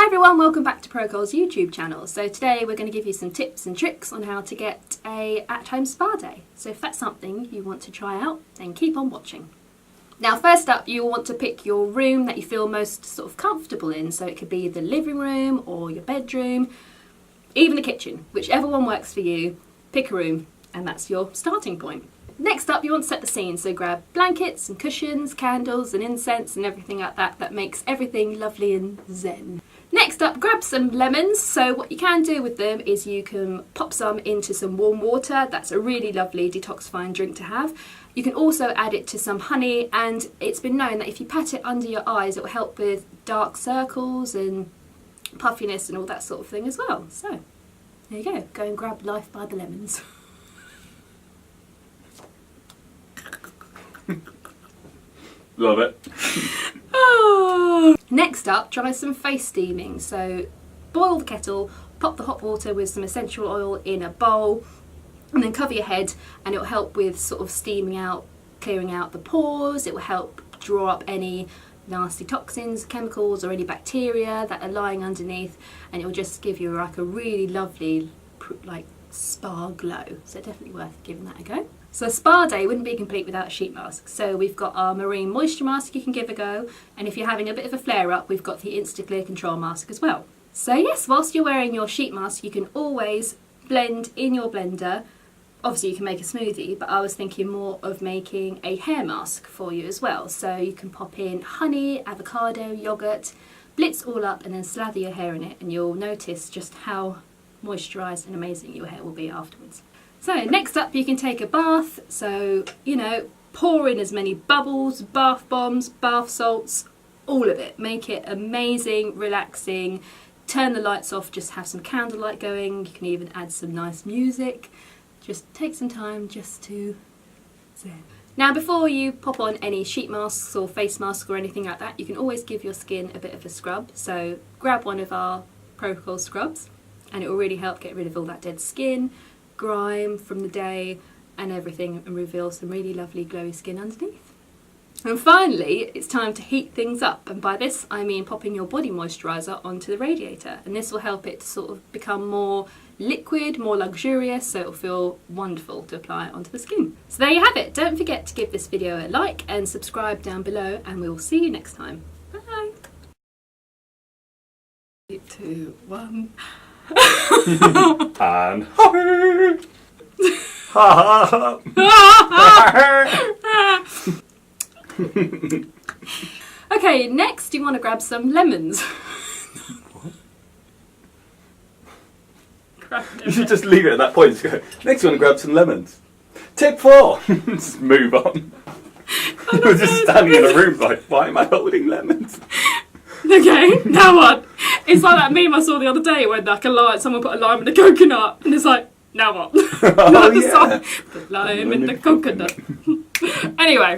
everyone, welcome back to Procol's YouTube channel. So today we're going to give you some tips and tricks on how to get a at-home spa day. So if that's something you want to try out, then keep on watching. Now first up, you'll want to pick your room that you feel most sort of comfortable in. So it could be the living room or your bedroom, even the kitchen, whichever one works for you. Pick a room and that's your starting point. Next up, you want to set the scene, so grab blankets and cushions, candles and incense and everything like that. That makes everything lovely and zen. Next up, grab some lemons. So what you can do with them is you can pop some into some warm water. That's a really lovely detoxifying drink to have. You can also add it to some honey, and it's been known that if you pat it under your eyes, it will help with dark circles and puffiness and all that sort of thing as well. So there you go, go and grab life by the lemons. Love it. Next up, try some face steaming. So boil the kettle, pop the hot water with some essential oil in a bowl, and then cover your head, and it will help with sort of steaming out, clearing out the pores. It will help draw up any nasty toxins, chemicals or any bacteria that are lying underneath, and it will just give you like a really lovely like spa glow. So definitely worth giving that a go. So a spa day wouldn't be complete without a sheet mask. So we've got our marine moisture mask you can give a go, and if you're having a bit of a flare up, we've got the Instaclear control mask as well. So yes, whilst you're wearing your sheet mask, you can always blend in your blender. Obviously you can make a smoothie, but I was thinking more of making a hair mask for you as well. So you can pop in honey, avocado, yogurt, blitz all up and then slather your hair in it, and you'll notice just how moisturised and amazing your hair will be afterwards. So next up, you can take a bath. So, you know, pour in as many bubbles, bath bombs, bath salts, all of it. Make it amazing, relaxing. Turn the lights off, just have some candlelight going. You can even add some nice music. Just take some time just to zen. Now before you pop on any sheet masks or face masks or anything like that, you can always give your skin a bit of a scrub. So grab one of our Procol scrubs and it will really help get rid of all that dead skin, grime from the day and everything, and reveal some really lovely glowy skin underneath. And finally, it's time to heat things up, and by this I mean popping your body moisturiser onto the radiator, and this will help it to sort of become more liquid, more luxurious, so it'll feel wonderful to apply onto the skin. So there you have it. Don't forget to give this video a like and subscribe down below, and we'll see you next time. Bye! 3, 2, 1... And okay, next you want to grab some lemons. You should just leave it at that point. Just go, next you want to grab some lemons. Tip 4. Just move on. We're just standing in a room like, why am I holding lemons? Okay, now what? It's like that meme I saw the other day when like someone put a lime in a coconut, and it's like, now what? Oh, yeah. Put lime in the coconut. Anyway.